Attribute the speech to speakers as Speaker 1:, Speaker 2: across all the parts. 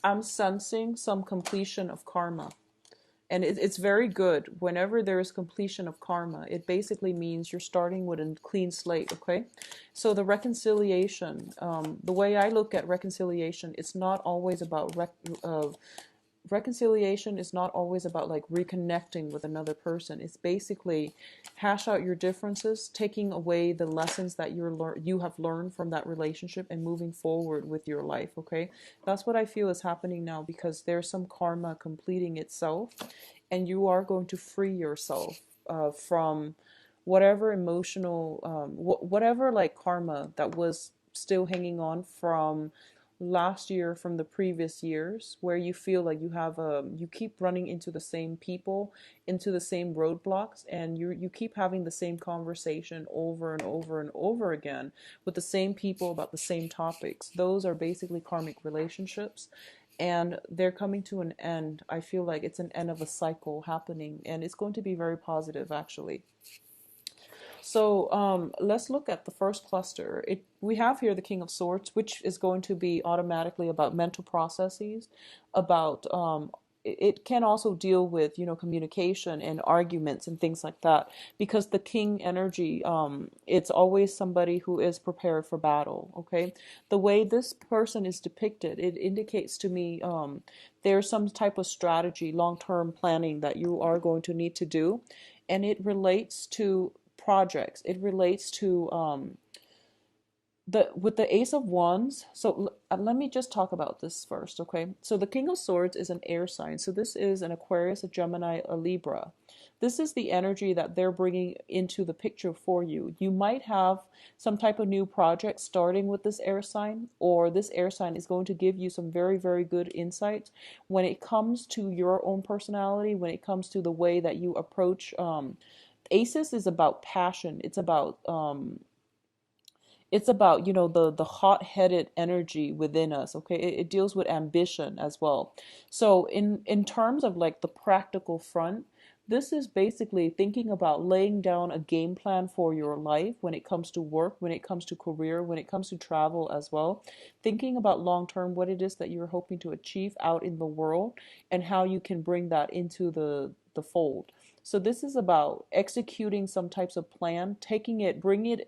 Speaker 1: I'm sensing some completion of karma. And it's very good. Whenever there is completion of karma, it basically means you're starting with a clean slate, okay? So the reconciliation, the way I look at reconciliation, it's not always about reconciliation is not always about like reconnecting with another person. It's basically hash out your differences, taking away the lessons that you have learned from that relationship and moving forward with your life, okay? That's what I feel is happening now, because there's some karma completing itself, and you are going to free yourself from whatever emotional whatever like karma that was still hanging on from last year, from the previous years, where you feel like you keep running into the same people, into the same roadblocks, and you keep having the same conversation over and over and over again with the same people about the same topics. Those are basically karmic relationships, and they're coming to an end. I feel like it's an end of a cycle happening, and it's going to be very positive actually. So let's look at the first cluster. We have here the King of Swords, which is going to be automatically about mental processes, about it can also deal with, communication and arguments and things like that, because the king energy, it's always somebody who is prepared for battle, okay? The way this person is depicted, it indicates to me there's some type of strategy, long-term planning that you are going to need to do, and it relates to projects. It relates to the with the Ace of Wands. So let me just talk about this first, okay? So the King of Swords is an air sign. So this is an Aquarius, a Gemini, a Libra. This is the energy that they're bringing into the picture for you. You might have some type of new project starting with this air sign, or this air sign is going to give you some very, very good insights when it comes to your own personality, when it comes to the way that you approach. Aces is about passion. It's about the hot-headed energy within us, okay? It deals with ambition as well. So in terms of like the practical front, this is basically thinking about laying down a game plan for your life when it comes to work, when it comes to career, when it comes to travel as well. Thinking about long term, what it is that you're hoping to achieve out in the world, and how you can bring that into the fold. So this is about executing some types of plan, taking it, bringing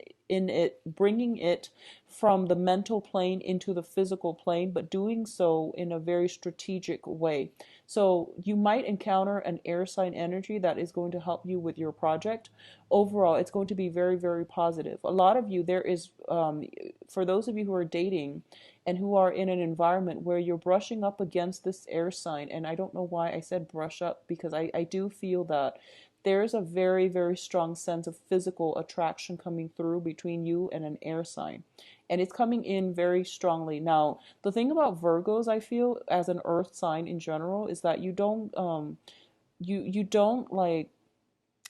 Speaker 1: it from the mental plane into the physical plane, but doing so in a very strategic way. So you might encounter an air sign energy that is going to help you with your project. Overall, it's going to be very, very positive. A lot of you, there is, for those of you who are dating and who are in an environment where you're brushing up against this air sign, and I don't know why I said brush up, because I do feel that there's a very, very strong sense of physical attraction coming through between you and an air sign. And it's coming in very strongly. Now, the thing about Virgos, I feel, as an earth sign in general, is that you don't like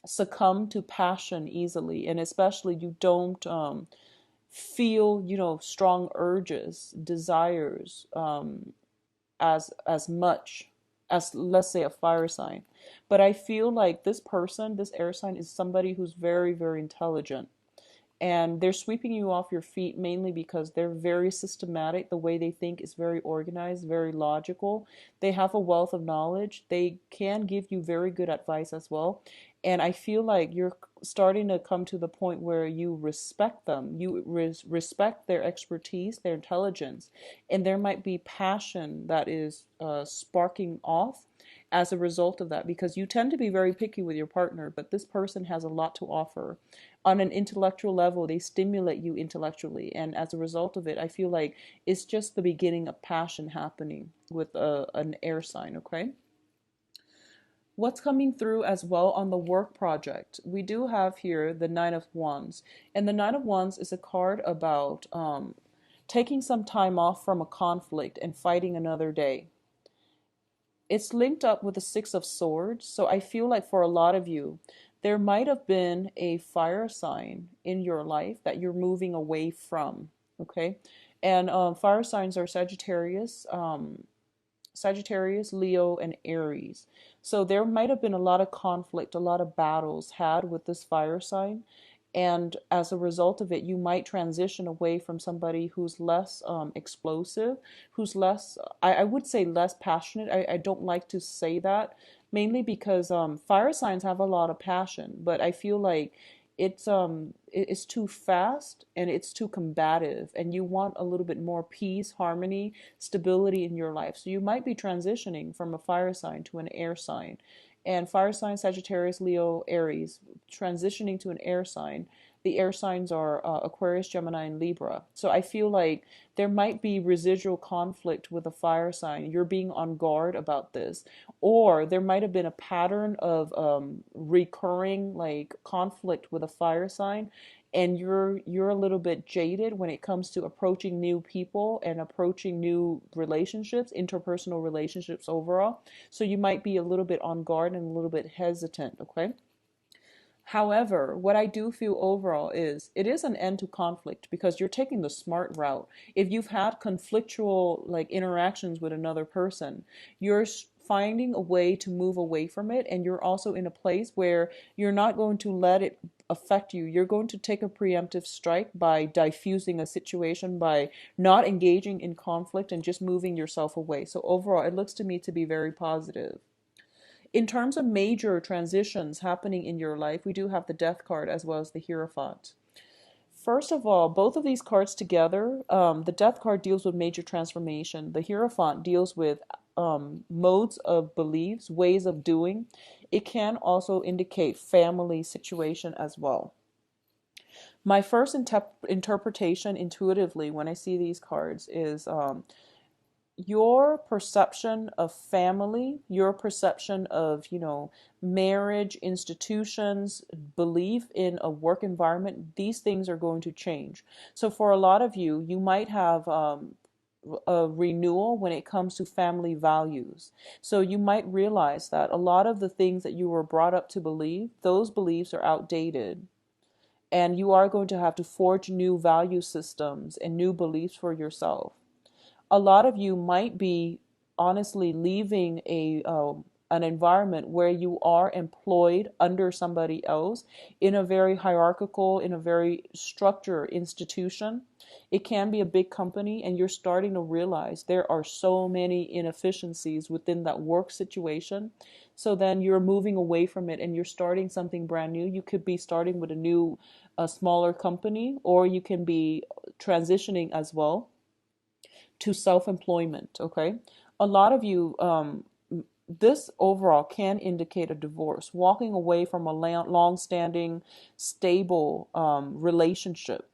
Speaker 1: succumb to passion easily, and especially you don't feel, strong urges, desires, as much as, let's say, a fire sign. But I feel like this person, this air sign, is somebody who's very, very intelligent, and they're sweeping you off your feet mainly because they're very systematic. The way they think is very organized, very logical. They have a wealth of knowledge. They can give you very good advice as well. And I feel like you're starting to come to the point where you respect them. You respect their expertise, their intelligence, and there might be passion that is sparking off as a result of that, because you tend to be very picky with your partner, but this person has a lot to offer. On an intellectual level, they stimulate you intellectually, and as a result of it, I feel like it's just the beginning of passion happening with an air sign, okay? What's coming through as well on the work project? We do have here the Nine of Wands, and the Nine of Wands is a card about taking some time off from a conflict and fighting another day. It's linked up with the Six of Swords. So I feel like for a lot of you, there might have been a fire sign in your life that you're moving away from. Okay. And fire signs are Sagittarius, Leo, and Aries. So there might have been a lot of conflict, a lot of battles had with this fire sign. And as a result of it, you might transition away from somebody who's less explosive, who's less, I would say less passionate. I don't like to say that, mainly because fire signs have a lot of passion, but I feel like it's too fast and it's too combative, and you want a little bit more peace, harmony, stability in your life. So you might be transitioning from a fire sign to an air sign. And fire sign, Sagittarius, Leo, Aries, transitioning to an air sign. The air signs are Aquarius, Gemini, and Libra. So I feel like there might be residual conflict with a fire sign. You're being on guard about this. Or there might have been a pattern of recurring like conflict with a fire sign, and you're a little bit jaded when it comes to approaching new people and approaching new relationships, interpersonal relationships overall. So you might be a little bit on guard and a little bit hesitant, okay? However, what I do feel overall is it is an end to conflict because you're taking the smart route. If you've had conflictual like interactions with another person, you're finding a way to move away from it, and you're also in a place where you're not going to let it affect you. You're going to take a preemptive strike by diffusing a situation, by not engaging in conflict and just moving yourself away. So overall, it looks to me to be very positive. In terms of major transitions happening in your life, we do have the Death card as well as the Hierophant. First of all, both of these cards together, the Death card deals with major transformation. The Hierophant deals with modes of beliefs, ways of doing. It can also indicate family situation as well. My first interpretation intuitively when I see these cards is your perception of family, your perception of, marriage, institutions, belief in a work environment, these things are going to change. So for a lot of you, you might have a renewal when it comes to family values. So you might realize that a lot of the things that you were brought up to believe, those beliefs are outdated. And you are going to have to forge new value systems and new beliefs for yourself. A lot of you might be honestly leaving an environment where you are employed under somebody else in a very hierarchical, in a very structured institution. It can be a big company, and you're starting to realize there are so many inefficiencies within that work situation. So then you're moving away from it and you're starting something brand new. You could be starting with a smaller company, or you can be transitioning as well to self-employment. Okay, a lot of you, this overall can indicate a divorce, walking away from a long-standing stable relationship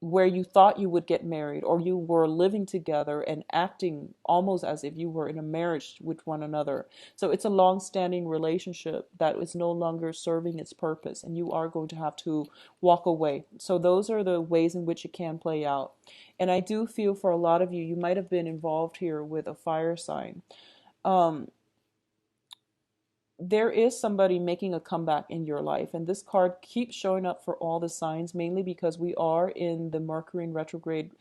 Speaker 1: where you thought you would get married, or you were living together and acting almost as if you were in a marriage with one another. So it's a long-standing relationship that is no longer serving its purpose, and you are going to have to walk away. So those are the ways in which it can play out. And I do feel for a lot of you, you might have been involved here with a fire sign. There is somebody making a comeback in your life, and this card keeps showing up for all the signs, mainly because we are in the Mercury in retrograde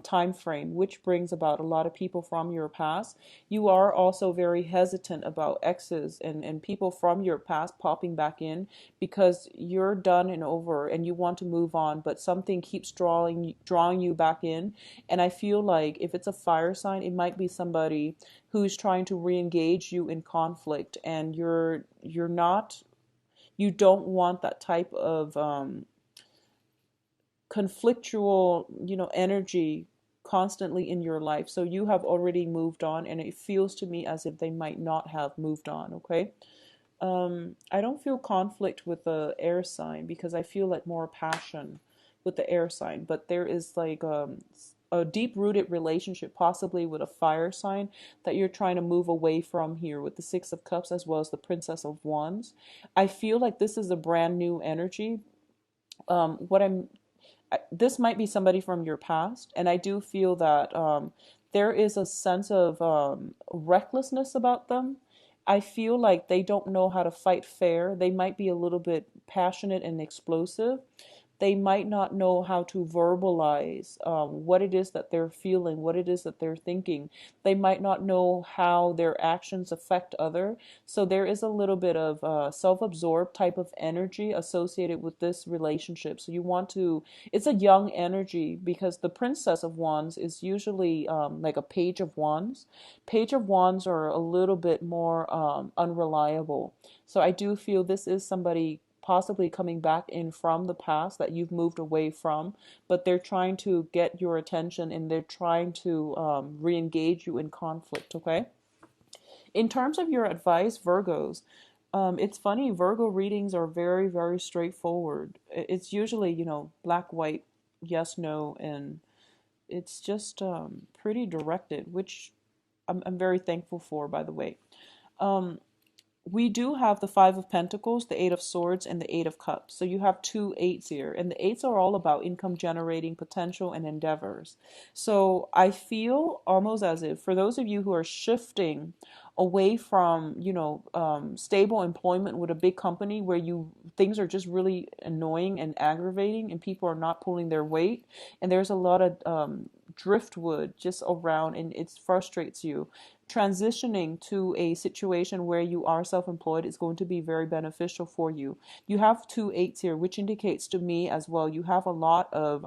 Speaker 1: time frame, which brings about a lot of people from your past. You are also very hesitant about exes and people from your past popping back in because you're done and over and you want to move on, but something keeps drawing you back in. And I feel like if it's a fire sign, it might be somebody who's trying to re-engage you in conflict, and you don't want that type of conflictual, energy constantly in your life. So you have already moved on, and it feels to me as if they might not have moved on. Okay. I don't feel conflict with the air sign because I feel like more passion with the air sign, but there is like a deep rooted relationship possibly with a fire sign that you're trying to move away from here with the Six of Cups as well as the Princess of Wands. I feel like this is a brand new energy. What I'm This might be somebody from your past, and I do feel that there is a sense of recklessness about them. I feel like they don't know how to fight fair. They might be a little bit passionate and explosive, They might not know how to verbalize what it is that they're feeling, what it is that they're thinking. They might not know how their actions affect other. So there is a little bit of self-absorbed type of energy associated with this relationship. So you want to, it's a young energy because the Princess of Wands is usually like a Page of Wands. Page of Wands are a little bit more unreliable. So I do feel this is somebody possibly coming back in from the past that you've moved away from, but they're trying to get your attention and they're trying to re-engage you in conflict, okay? In terms of your advice, Virgos, it's funny, Virgo readings are very, very straightforward. It's usually, black, white, yes, no, and it's just pretty directed, which I'm very thankful for, by the way. Um, we do have the Five of Pentacles, the Eight of Swords, and the Eight of Cups. So you have two eights here. And the eights are all about income generating potential and endeavors. So I feel almost as if for those of you who are shifting away from, stable employment with a big company where things are just really annoying and aggravating and people are not pulling their weight. And there's a lot of driftwood just around and it frustrates you. Transitioning to a situation where you are self-employed is going to be very beneficial for you. You have two eights here, which indicates to me as well you have a lot of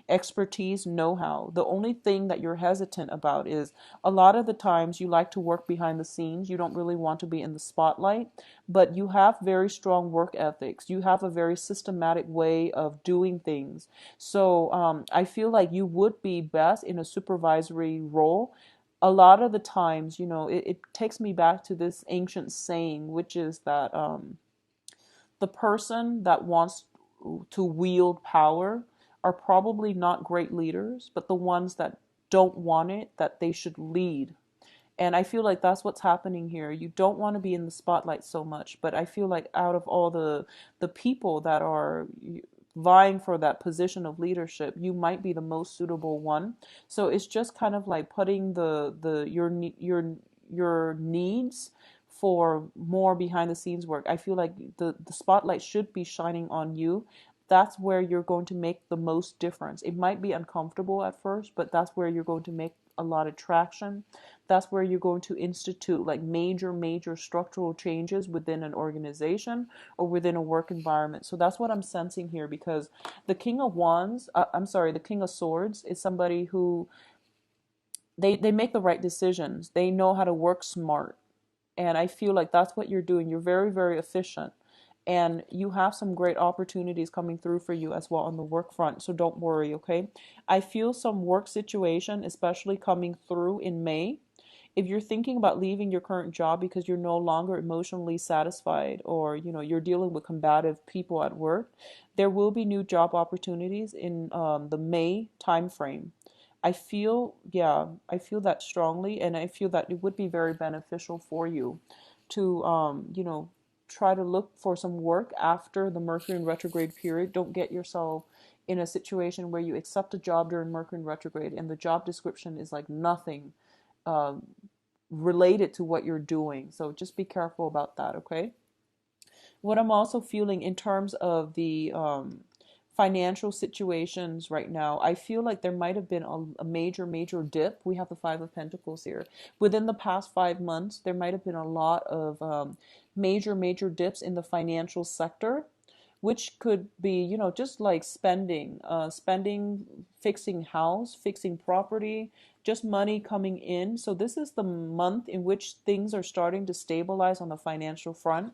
Speaker 1: expertise, know-how. The only thing that you're hesitant about is a lot of the times you like to work behind the scenes. You don't really want to be in the spotlight, but you have very strong work ethics. You have a very systematic way of doing things. So I feel like you would be best in a supervisory role. A lot of the times, it takes me back to this ancient saying, which is that the person that wants to wield power are probably not great leaders, but the ones that don't want it, that they should lead. And I feel like that's what's happening here. You don't want to be in the spotlight so much, but I feel like out of all the people that are vying for that position of leadership, you might be the most suitable one. So it's just kind of like putting your needs for more behind the scenes work. I feel like the spotlight should be shining on you. That's where you're going to make the most difference. It might be uncomfortable at first, but that's where you're going to make a lot of traction. That's where you're going to institute like major structural changes within an organization or within a work environment. So that's what I'm sensing here, because the King of Wands, the King of Swords is somebody who they make the right decisions. They know how to work smart. And I feel like that's what you're doing. You're very, very efficient. And you have some great opportunities coming through for you as well on the work front. So don't worry, okay? I feel some work situation, especially coming through in May. If you're thinking about leaving your current job because you're no longer emotionally satisfied, or you're dealing with combative people at work, there will be new job opportunities in the May timeframe. I feel that strongly, and I feel that it would be very beneficial for you to, try to look for some work after the Mercury in retrograde period. Don't get yourself in a situation where you accept a job during Mercury in retrograde and the job description is like nothing um, related to what you're doing. So just be careful about that, okay? What I'm also feeling in terms of the financial situations right now, I feel like there might have been a major dip. We have the Five of Pentacles here. Within the past 5 months, there might have been a lot of major dips in the financial sector, which could be, just like spending, fixing house, fixing property, just money coming in. So this is the month in which things are starting to stabilize on the financial front.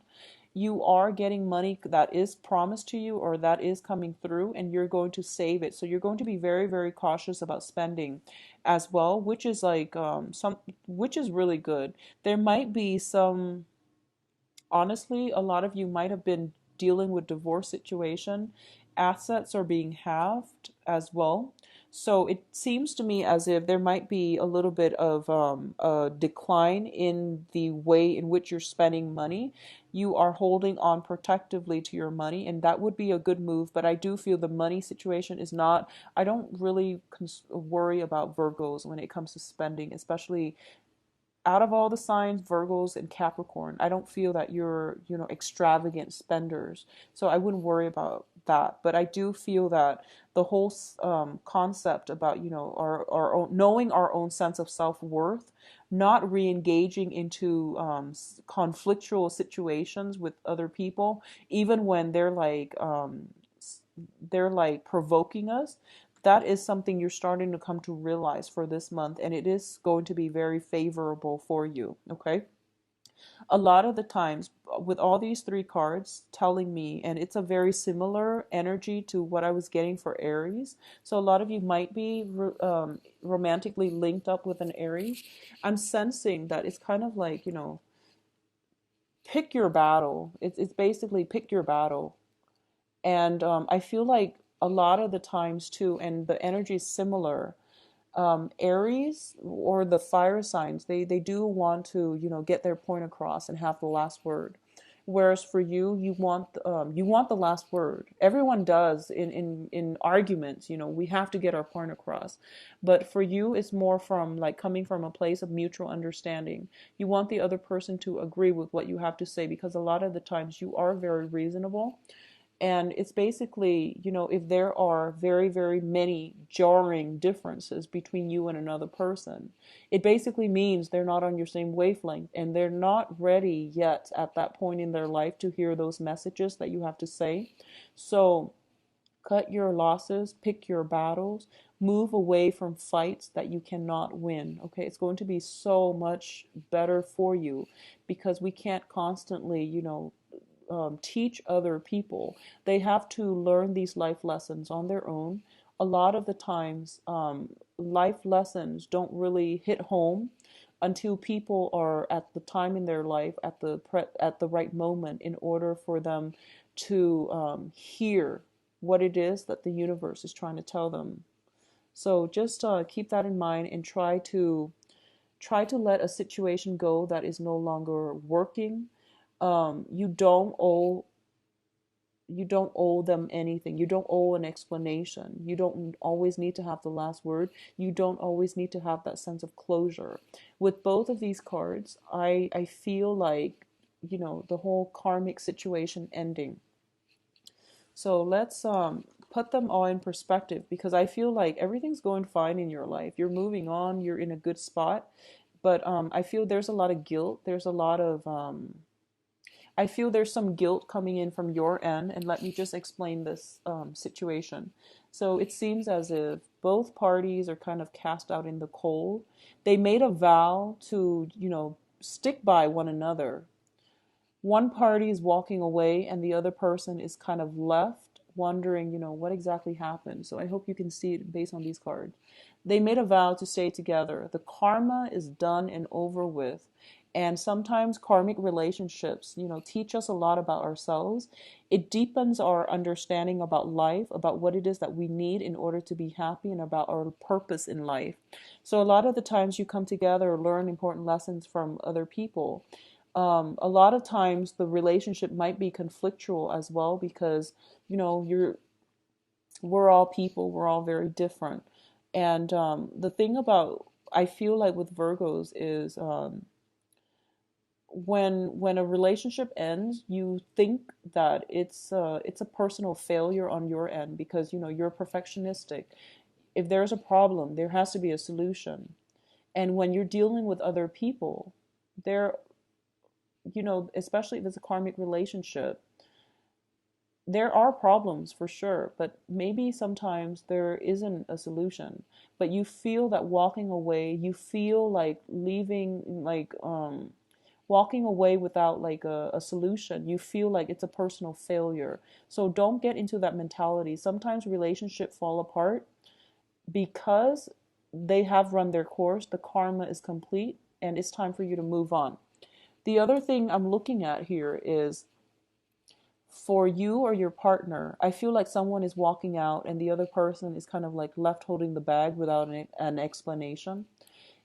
Speaker 1: You are getting money that is promised to you or that is coming through, and you're going to save it. So you're going to be very, very cautious about spending as well, which is like which is really good. There might be some, honestly, a lot of you might have been dealing with divorce situation. Assets are being halved as well. So it seems to me as if there might be a little bit of a decline in the way in which you're spending money. You are holding on protectively to your money, and that would be a good move. But I do feel the money situation is not, I don't really worry about Virgos when it comes to spending, especially out of all the signs, Virgos and Capricorn. I don't feel that you're, extravagant spenders. So I wouldn't worry about that. But I do feel that the whole concept about, our own, knowing our own sense of self-worth, not re-engaging into conflictual situations with other people, even when they're like provoking us, that is something you're starting to come to realize for this month, and it is going to be very favorable for you. Okay, a lot of the times with all these three cards telling me, and it's a very similar energy to what I was getting for Aries. So a lot of you might be romantically linked up with an Aries. I'm sensing that it's kind of like, pick your battle. It's basically pick your battle. And I feel like a lot of the times too, and the energy is similar, Aries or the fire signs, they do want to, get their point across and have the last word. Whereas for you, you want the last word. Everyone does in arguments. We have to get our point across. But for you, it's more from like coming from a place of mutual understanding. You want the other person to agree with what you have to say, because a lot of the times you are very reasonable. And it's basically, if there are very, very many jarring differences between you and another person, it basically means they're not on your same wavelength, and they're not ready yet at that point in their life to hear those messages that you have to say. So cut your losses, pick your battles, move away from fights that you cannot win. Okay, it's going to be so much better for you, because we can't constantly, teach other people. They have to learn these life lessons on their own. A lot of the times, life lessons don't really hit home until people are at the time in their life, at the right moment, in order for them to hear what it is that the universe is trying to tell them. So just keep that in mind, and try to let a situation go that is no longer working. You don't owe them anything. You don't owe an explanation. You don't always need to have the last word. You don't always need to have that sense of closure. With both of these cards, I feel like, the whole karmic situation ending. So let's put them all in perspective, because I feel like everything's going fine in your life. You're moving on, you're in a good spot. But I feel there's a lot of guilt. I feel there's some guilt coming in from your end, and let me just explain this situation. So it seems as if both parties are kind of cast out in the cold. They made a vow to, stick by one another. One party is walking away, and the other person is kind of left wondering, what exactly happened. So I hope you can see it based on these cards. They made a vow to stay together. The karma is done and over with. And sometimes karmic relationships, teach us a lot about ourselves. It deepens our understanding about life, about what it is that we need in order to be happy, and about our purpose in life. So a lot of the times you come together, learn important lessons from other people. A lot of times the relationship might be conflictual as well, because we're all people, we're all very different. And the thing about, I feel like with Virgos is, when a relationship ends, you think that it's a personal failure on your end, because you're perfectionistic. If there's a problem, there has to be a solution. And when you're dealing with other people, there, especially if it's a karmic relationship, there are problems for sure, but maybe sometimes there isn't a solution. But you feel that walking away, you feel like leaving, like walking away without like a solution, you feel like it's a personal failure. So don't get into that mentality. Sometimes relationships fall apart because they have run their course, the karma is complete, and it's time for you to move on. The other thing I'm looking at here is, for you or your partner, I feel like someone is walking out and the other person is kind of like left holding the bag without an explanation.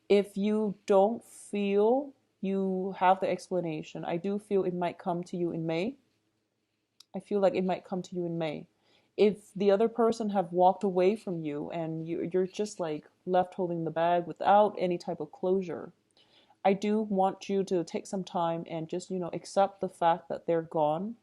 Speaker 1: If you don't feel you have the explanation, I do feel it might come to you in May. I feel like it might come to you in May. If the other person have walked away from you and you're just like left holding the bag without any type of closure, I do want you to take some time and just, accept the fact that they're gone,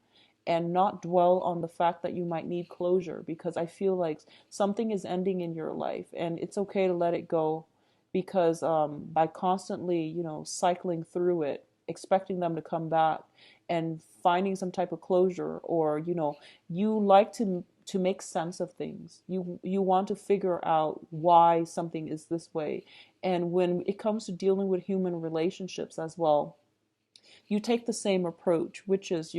Speaker 1: and not dwell on the fact that you might need closure, because I feel like something is ending in your life and it's okay to let it go, because by constantly, cycling through it, expecting them to come back and finding some type of closure, or you like to make sense of things. You want to figure out why something is this way. And when it comes to dealing with human relationships as well, you take the same approach, which is,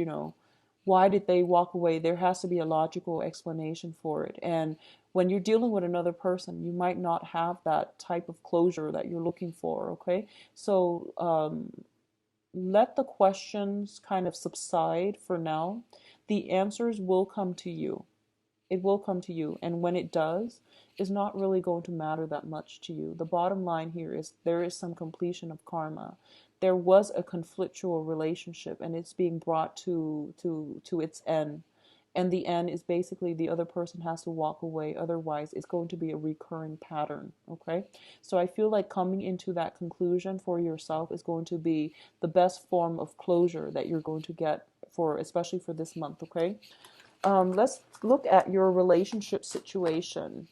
Speaker 1: why did they walk away? There has to be a logical explanation for it. And when you're dealing with another person, you might not have that type of closure that you're looking for, okay? So let the questions kind of subside for now. The answers will come to you. It will come to you. And when it does, it's not really going to matter that much to you. The bottom line here is there is some completion of karma. There was a conflictual relationship and it's being brought to its end. And the end is basically the other person has to walk away. Otherwise, it's going to be a recurring pattern. Okay. So I feel like coming into that conclusion for yourself is going to be the best form of closure that you're going to get for, especially for this month. Okay. Let's look at your relationship situation.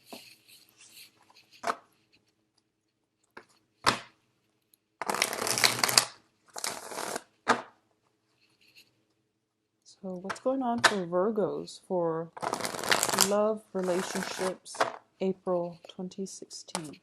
Speaker 1: So what's going on for Virgos for love, relationships, April 2016?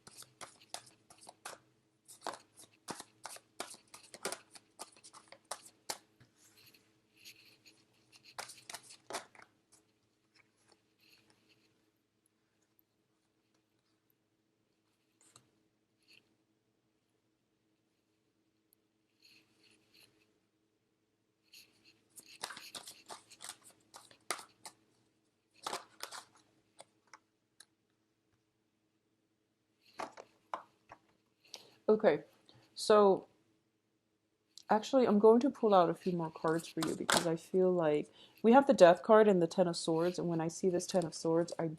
Speaker 1: Okay, so actually, I'm going to pull out a few more cards for you because I feel like we have the Death card and the Ten of Swords, and when I see this Ten of Swords, I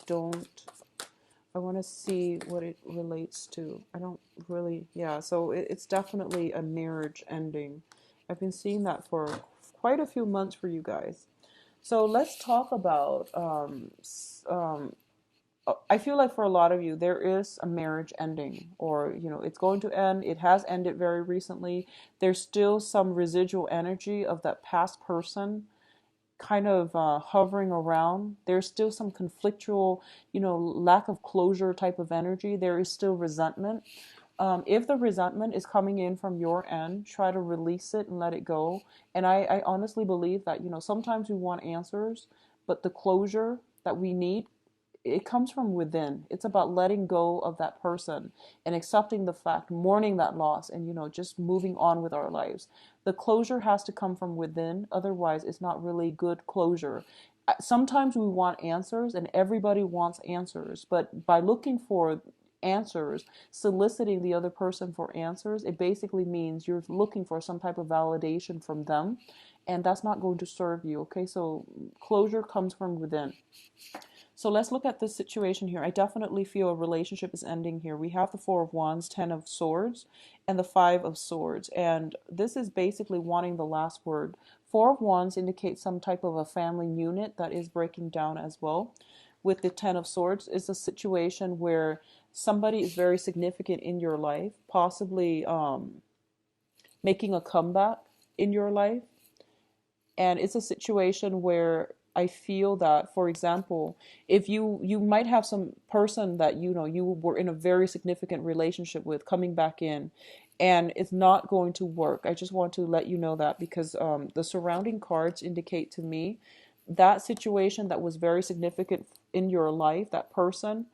Speaker 1: want to see what it relates to. I don't really, yeah, so it's definitely a marriage ending. I've been seeing that for quite a few months for you guys. So let's talk about I feel like for a lot of you, there is a marriage ending, or, it's going to end. It has ended very recently. There's still some residual energy of that past person kind of hovering around. There's still some conflictual, lack of closure type of energy. There is still resentment. If the resentment is coming in from your end, try to release it and let it go. And I honestly believe that, sometimes we want answers, but the closure that we need, it comes from within. It's about letting go of that person and accepting the fact, mourning that loss, and just moving on with our lives. The closure has to come from within, otherwise it's not really good closure. Sometimes we want answers, and everybody wants answers, but by looking for answers, soliciting the other person for answers, it basically means you're looking for some type of validation from them, and that's not going to serve you. Okay, so closure comes from within. So let's look at this situation here. I definitely feel a relationship is ending here. We have the Four of Wands, Ten of Swords, and the Five of Swords. And this is basically wanting the last word. Four of Wands indicates some type of a family unit that is breaking down as well. With the Ten of Swords, it's a situation where somebody is very significant in your life, possibly making a comeback in your life. And it's a situation where I feel that, for example, if you might have some person that you were in a very significant relationship with coming back in, and it's not going to work. I just want to let you know that, because the surrounding cards indicate to me that situation that was very significant in your life, that person,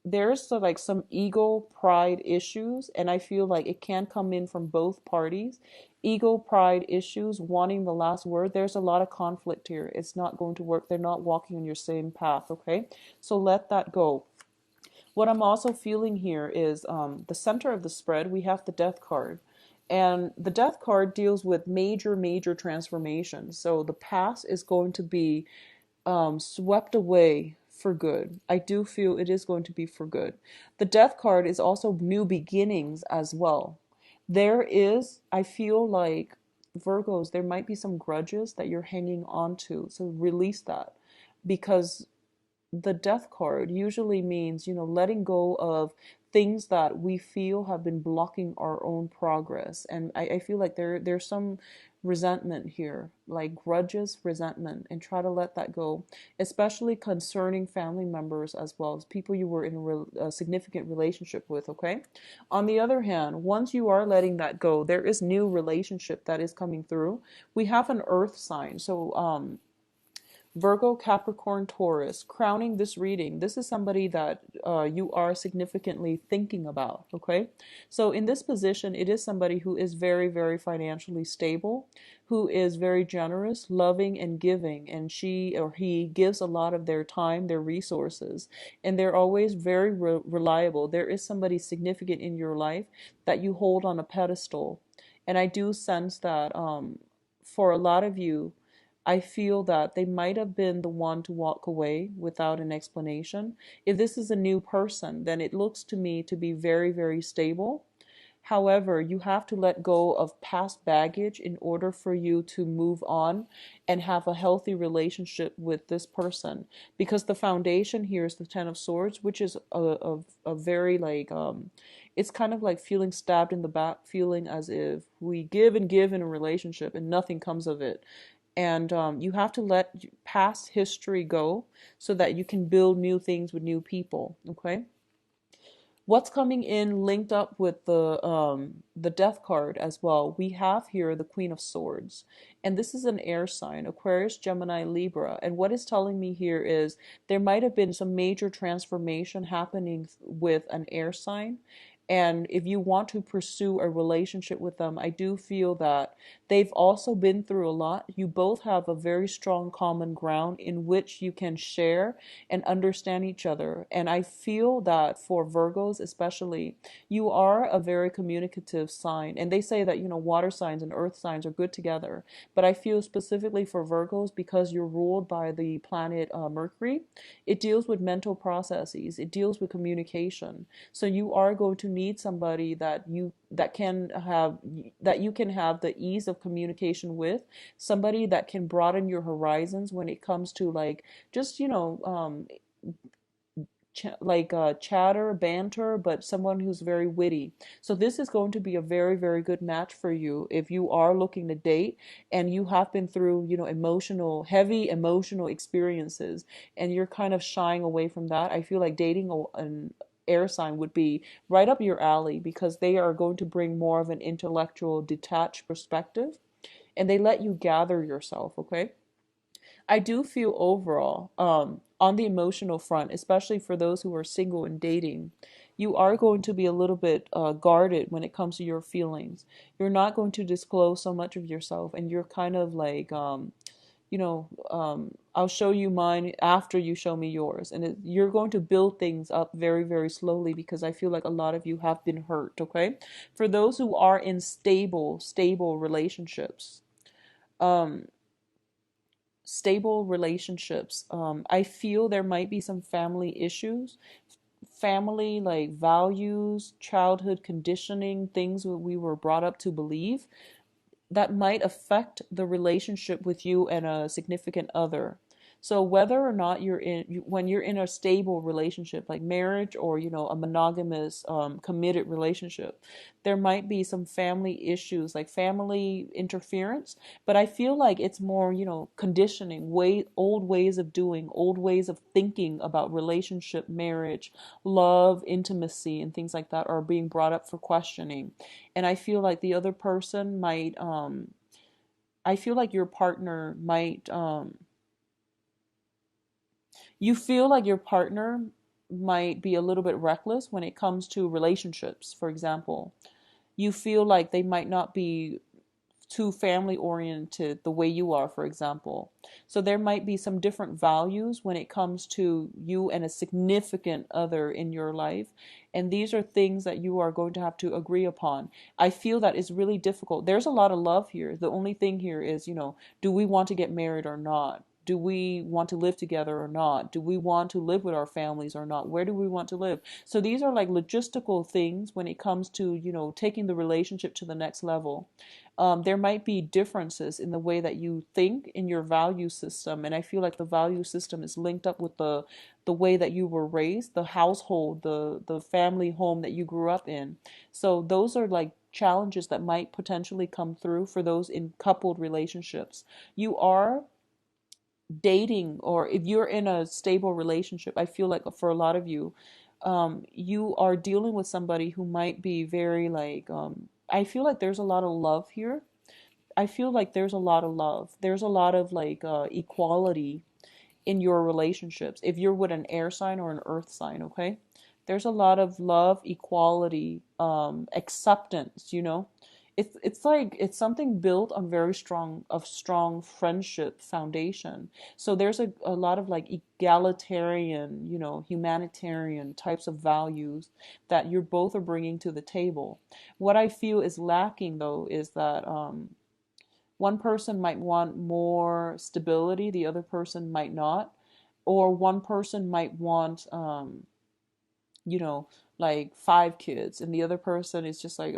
Speaker 1: there's like some ego pride issues, and I feel like it can come in from both parties. Ego pride issues, wanting the last word. There's a lot of conflict here. It's not going to work. They're not walking on your same path. Okay, so let that go. What I'm also feeling here is the center of the spread. We have the Death card, and the Death card deals with major transformations. So the past is going to be swept away for good. I do feel it is going to be for good. The Death card is also new beginnings as well. There is, I feel like Virgos, there might be some grudges that you're hanging on to. So release that, because the death card usually means, letting go of things that we feel have been blocking our own progress. And I feel like there's some resentment here, like grudges, resentment, and try to let that go, especially concerning family members as well as people you were in a significant relationship with, okay? On the other hand, once you are letting that go, there is new relationship that is coming through. We have an earth sign. So, Virgo, Capricorn, Taurus, crowning this reading. This is somebody that you are significantly thinking about, okay? So in this position, it is somebody who is very, very financially stable, who is very generous, loving, and giving. And she or he gives a lot of their time, their resources, and they're always very reliable. There is somebody significant in your life that you hold on a pedestal. And I do sense that for a lot of you, I feel that they might have been the one to walk away without an explanation. If this is a new person, then it looks to me to be very, very stable. However, you have to let go of past baggage in order for you to move on and have a healthy relationship with this person. Because the foundation here is the Ten of Swords, which is a very like, it's kind of like feeling stabbed in the back, feeling as if we give and give in a relationship and nothing comes of it. And you have to let past history go so that you can build new things with new people, okay? What's coming in linked up with the death card as well? We have here the Queen of Swords, and this is an air sign, Aquarius, Gemini, Libra. And what it's telling me here is there might have been some major transformation happening with an air sign. And if you want to pursue a relationship with them, I do feel that they've also been through a lot. You both have a very strong common ground in which you can share and understand each other. And I feel that for Virgos especially, you are a very communicative sign. And they say that, water signs and earth signs are good together. But I feel specifically for Virgos, because you're ruled by the planet Mercury, it deals with mental processes. It deals with communication. So you are going to need somebody that you can have the ease of communication with, somebody that can broaden your horizons when it comes to like just chatter, banter, but someone who's very witty. So this is going to be a very, very good match for you if you are looking to date and you have been through, heavy emotional experiences, and you're kind of shying away from that. I feel like dating an air sign would be right up your alley, because they are going to bring more of an intellectual, detached perspective, and they let you gather yourself, okay? I do feel overall, on the emotional front, especially for those who are single and dating, you are going to be a little bit guarded when it comes to your feelings. You're not going to disclose so much of yourself, and you're kind of like, I'll show you mine after you show me yours. And you're going to build things up very, very slowly, because I feel like a lot of you have been hurt, okay? For those who are in stable relationships, um, I feel there might be some family issues, family like values, childhood conditioning, things that we were brought up to believe that might affect the relationship with you and a significant other. So whether or not when you're in a stable relationship like marriage, or a monogamous committed relationship, there might be some family issues like family interference. But I feel like it's more conditioning, old ways of doing, old ways of thinking about relationship, marriage, love, intimacy, and things like that are being brought up for questioning. And I feel like the other person might I feel like your partner might you feel like your partner might be a little bit reckless when it comes to relationships. For example, you feel like they might not be too family oriented the way you are, for example. So there might be some different values when it comes to you and a significant other in your life. And these are things that you are going to have to agree upon. I feel that is really difficult. There's a lot of love here. The only thing here is, do we want to get married or not? do we want to live together or not? Do we want to live with our families or not? Where do we want to live? So these are like logistical things when it comes to, taking the relationship to the next level. There might be differences in the way that you think in your value system, and I feel like the value system is linked up with the way that you were raised, the household, the family home that you grew up in. So those are like challenges that might potentially come through for those in coupled relationships. You are dating, or if you're in a stable relationship, I feel like for a lot of you, you are dealing with somebody who might be very like, I feel like there's a lot of love here. I feel like there's a lot of love. There's a lot of like equality in your relationships. If you're with an air sign or an earth sign, okay? There's a lot of love, equality, acceptance, It's like it's something built on very strong friendship foundation. So there's a lot of like egalitarian, humanitarian types of values that you're both are bringing to the table. What I feel is lacking though is that one person might want more stability, the other person might not. Or one person might want, you know, like 5 kids, and the other person is just like,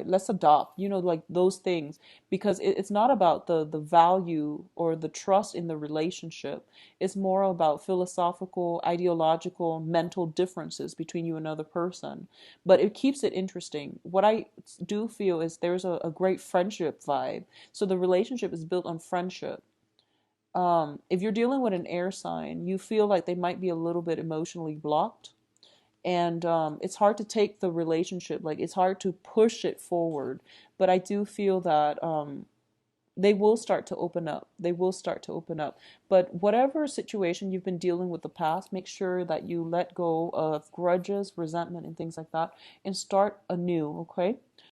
Speaker 1: let's adopt, like those things. Because it's not about the value or the trust in the relationship. It's more about philosophical, ideological, mental differences between you and another person. But it keeps it interesting. What I do feel is there's a great friendship vibe. So the relationship is built on friendship. If you're dealing with an air sign, you feel like they might be a little bit emotionally blocked, and it's hard to take the relationship, like it's hard to push it forward. But I do feel that they will start to open up. They will start to open up. But whatever situation you've been dealing with the past, make sure that you let go of grudges, resentment, and things like that, and start anew, okay?